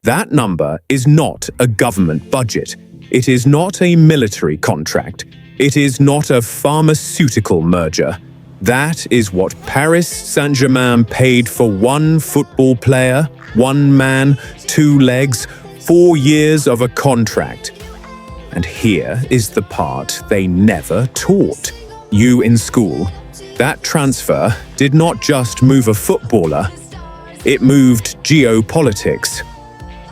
That number is not a government budget. It is not a military contract. It is not a pharmaceutical merger. That is what Paris Saint-Germain paid for one football player, one man, two legs, 4 years of a contract. And here is the part they never taught you in school. That transfer did not just move a footballer, it moved geopolitics.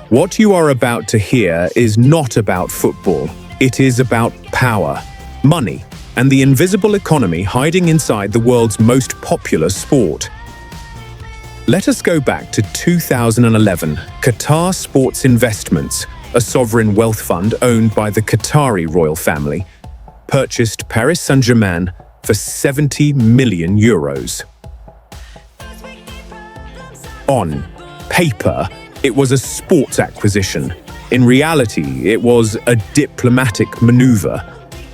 What you are about to hear is not about football. It is about power, money, and the invisible economy hiding inside the world's most popular sport. Let us go back to 2011. Qatar Sports Investments, a sovereign wealth fund owned by the Qatari royal family, purchased Paris Saint-Germain for 70 million euros. On paper, it was a sports acquisition. In reality, it was a diplomatic maneuver.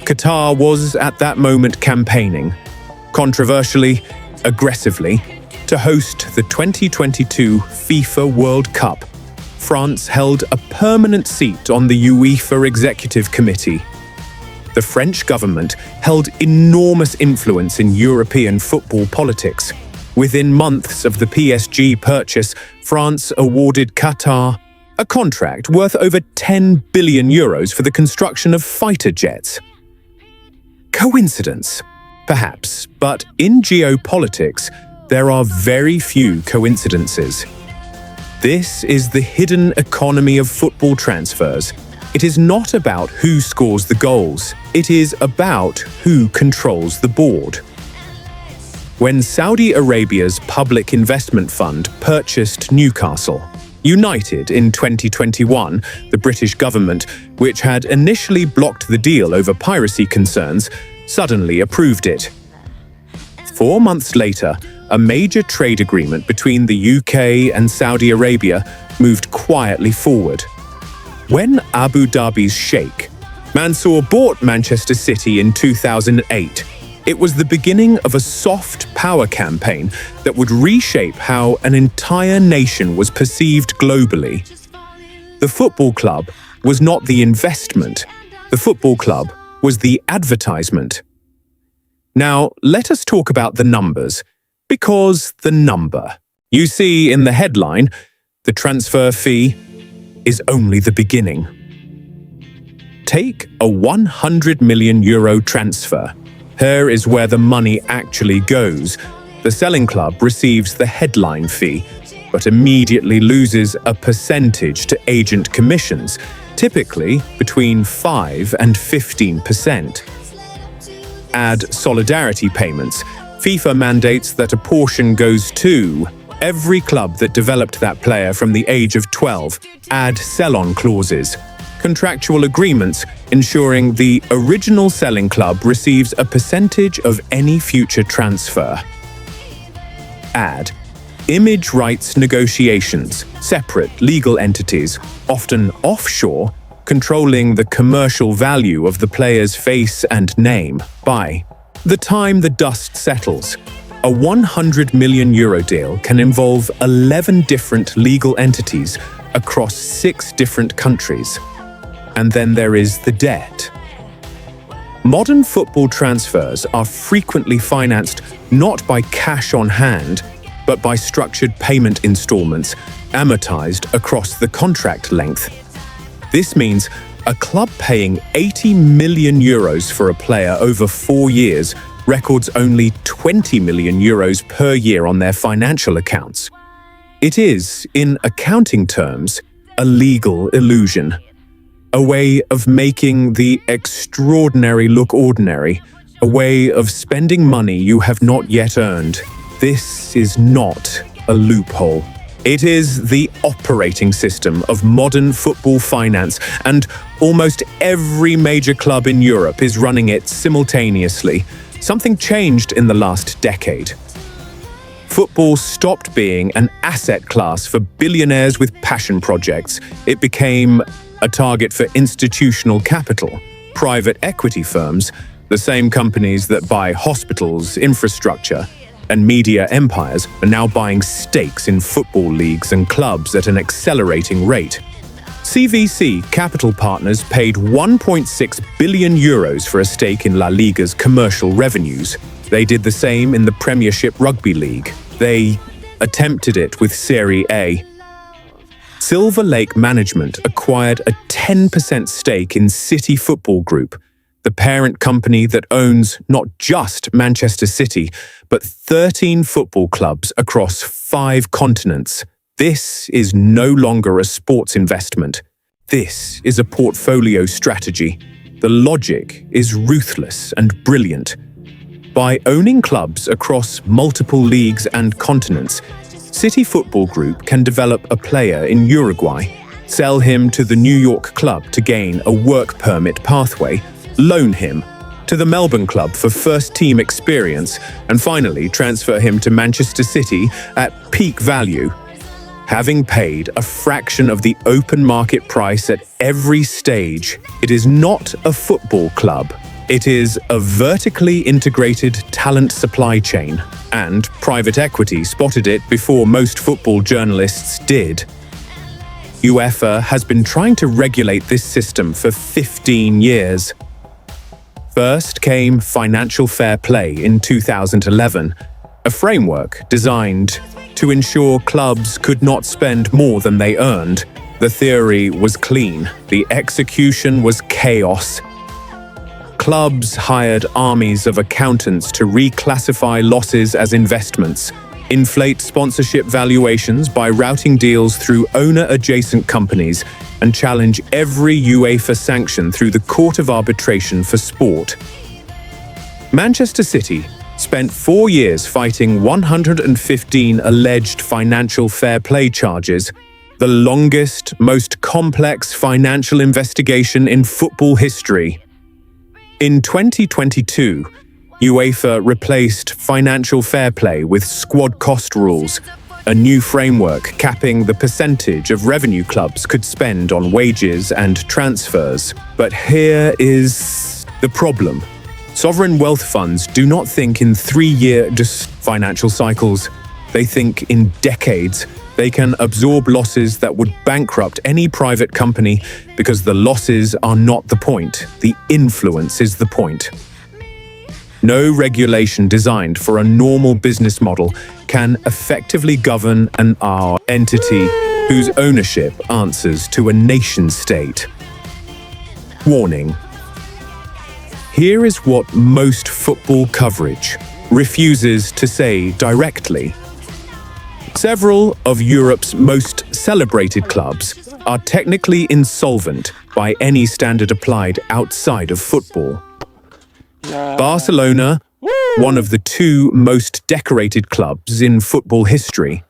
Qatar was at that moment campaigning, controversially, aggressively, to host the 2022 FIFA World Cup. France held a permanent seat on the UEFA Executive Committee. The French government held enormous influence in European football politics. Within months of the PSG purchase, France awarded Qatar a contract worth over 10 billion euros for the construction of fighter jets. Coincidence? Perhaps, but in geopolitics, there are very few coincidences. This is the hidden economy of football transfers. It is not about who scores the goals. It is about who controls the board. When Saudi Arabia's public investment fund purchased Newcastle United in 2021, the British government, which had initially blocked the deal over piracy concerns, suddenly approved it. 4 months later, a major trade agreement between the UK and Saudi Arabia moved quietly forward. When Abu Dhabi's Sheikh Mansour bought Manchester City in 2008, it was the beginning of a soft power campaign that would reshape how an entire nation was perceived globally. The football club was not the investment. The football club was the advertisement. Now, let us talk about the numbers, because the number you see in the headline, the transfer fee, is only the beginning. Take a 100 million euro transfer. Here is where the money actually goes. The selling club receives the headline fee, but immediately loses a percentage to agent commissions, typically between 5 and 15%. Add solidarity payments. FIFA mandates that a portion goes to every club that developed that player from the age of 12. Add sell-on clauses. Contractual agreements ensuring the original selling club receives a percentage of any future transfer. Add image rights negotiations, separate legal entities, often offshore, controlling the commercial value of the player's face and name. By the time the dust settles, a 100 million euro deal can involve 11 different legal entities across 6 different countries. And then there is the debt. Modern football transfers are frequently financed not by cash on hand, but by structured payment installments amortized across the contract length. This means a club paying 80 million euros for a player over 4 years records only 20 million euros per year on their financial accounts. It is, in accounting terms, a legal illusion. A way of making the extraordinary look ordinary, a way of spending money you have not yet earned. This is not a loophole. It is the operating system of modern football finance, and almost every major club in Europe is running it simultaneously. Something changed in the last decade. Football stopped being an asset class for billionaires with passion projects. It became a target for institutional capital, private equity firms, the same companies that buy hospitals, infrastructure, and media empires are now buying stakes in football leagues and clubs at an accelerating rate. CVC Capital Partners paid €1.6 billion for a stake in La Liga's commercial revenues. They did the same in the Premiership Rugby League. They attempted it with Serie A. Silver Lake Management acquired a 10% stake in City Football Group, the parent company that owns not just Manchester City, but 13 football clubs across 5 continents. This is no longer a sports investment. This is a portfolio strategy. The logic is ruthless and brilliant. By owning clubs across multiple leagues and continents, City Football Group can develop a player in Uruguay, sell him to the New York club to gain a work permit pathway, loan him to the Melbourne club for first-team experience, and finally transfer him to Manchester City at peak value. Having paid a fraction of the open market price at every stage, it is not a football club. It is a vertically integrated talent supply chain, and private equity spotted it before most football journalists did. UEFA has been trying to regulate this system for 15 years. First came financial fair play in 2011, a framework designed to ensure clubs could not spend more than they earned. The theory was clean, the execution was chaos. Clubs hired armies of accountants to reclassify losses as investments, inflate sponsorship valuations by routing deals through owner-adjacent companies, and challenge every UEFA sanction through the Court of Arbitration for Sport. Manchester City spent 4 years fighting 115 alleged financial fair play charges, the longest, most complex financial investigation in football history. In 2022, UEFA replaced financial fair play with squad cost rules, a new framework capping the percentage of revenue clubs could spend on wages and transfers. But here is the problem. Sovereign wealth funds do not think in 3-year financial cycles. They think in decades. They can absorb losses that would bankrupt any private company because the losses are not the point. The influence is the point. No regulation designed for a normal business model can effectively govern an entity whose ownership answers to a nation-state. Warning. Here is what most football coverage refuses to say directly. Several of Europe's most celebrated clubs are technically insolvent by any standard applied outside of football. Barcelona, one of the 2 most decorated clubs in football history,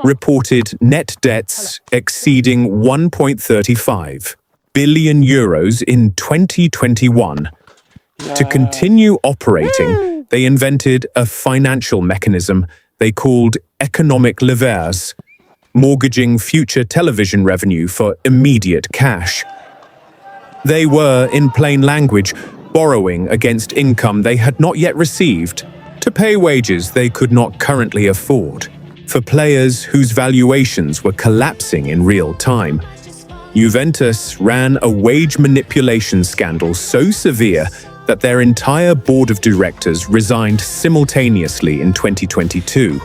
reported net debts exceeding €1.35 billion in 2021. To continue operating, they invented a financial mechanism they called economic levers, mortgaging future television revenue for immediate cash. They were, in plain language, borrowing against income they had not yet received, to pay wages they could not currently afford, for players whose valuations were collapsing in real time. Juventus ran a wage manipulation scandal so severe that their entire board of directors resigned simultaneously in 2022.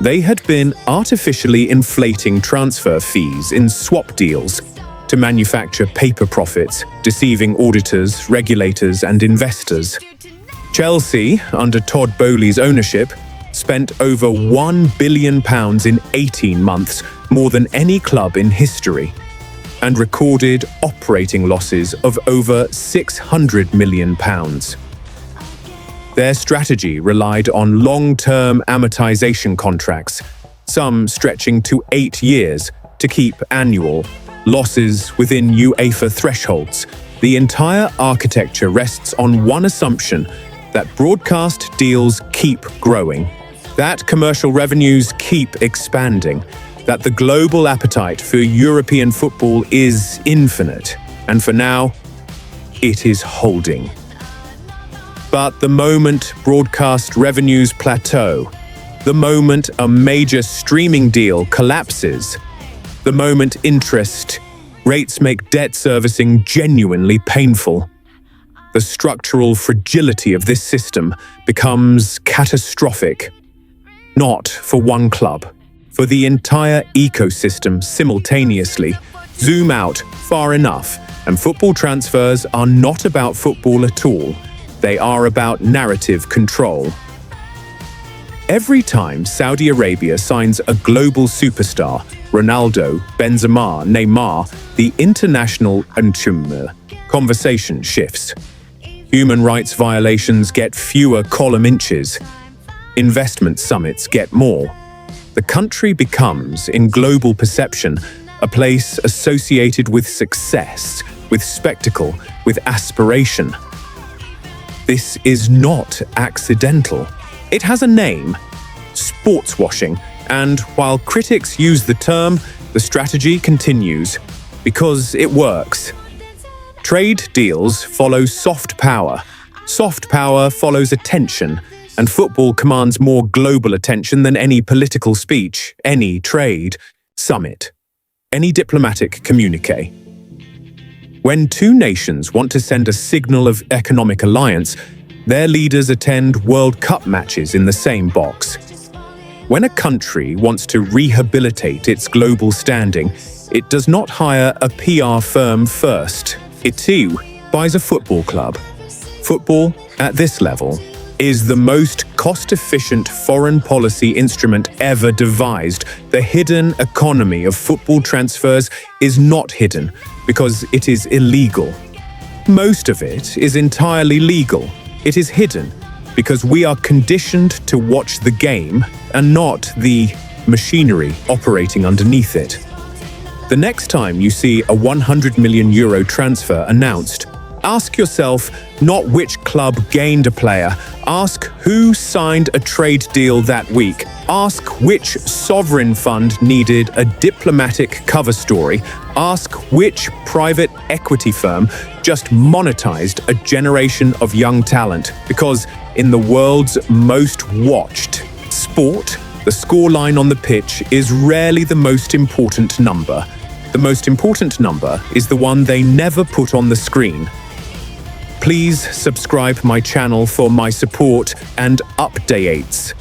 They had been artificially inflating transfer fees in swap deals to manufacture paper profits, deceiving auditors, regulators, and investors. Chelsea, under Todd Boehly's ownership, spent over £1 billion in 18 months, more than any club in history, and recorded operating losses of over £600 million. Their strategy relied on long-term amortization contracts, some stretching to 8 years, to keep annual losses within UEFA thresholds. The entire architecture rests on one assumption: that broadcast deals keep growing, that commercial revenues keep expanding, that the global appetite for European football is infinite, and for now, it is holding. But the moment broadcast revenues plateau, the moment a major streaming deal collapses, the moment interest Rates make debt servicing genuinely painful. The structural fragility of this system becomes catastrophic. Not for one club, for the entire ecosystem simultaneously. Zoom out far enough, and football transfers are not about football at all. They are about narrative control. Every time Saudi Arabia signs a global superstar, Ronaldo, Benzema, Neymar, the international conversation shifts. Human rights violations get fewer column inches. Investment summits get more. The country becomes, in global perception, a place associated with success, with spectacle, with aspiration. This is not accidental. It has a name: sports washing. And while critics use the term, the strategy continues, because it works. Trade deals follow soft power. Soft power follows attention, and football commands more global attention than any political speech, any trade summit, any diplomatic communique. When two nations want to send a signal of economic alliance, their leaders attend World Cup matches in the same box. When a country wants to rehabilitate its global standing, it does not hire a PR firm first. It too buys a football club. Football, at this level, is the most cost-efficient foreign policy instrument ever devised. The hidden economy of football transfers is not hidden because it is illegal. Most of it is entirely legal. It is hidden because we are conditioned to watch the game and not the machinery operating underneath it. The next time you see a €100 million transfer announced, ask yourself not which club gained a player. Ask who signed a trade deal that week. Ask which sovereign fund needed a diplomatic cover story. Ask which private equity firm just monetized a generation of young talent. Because in the world's most watched sport, the scoreline on the pitch is rarely the most important number. The most important number is the one they never put on the screen. Please subscribe my channel for my support and updates.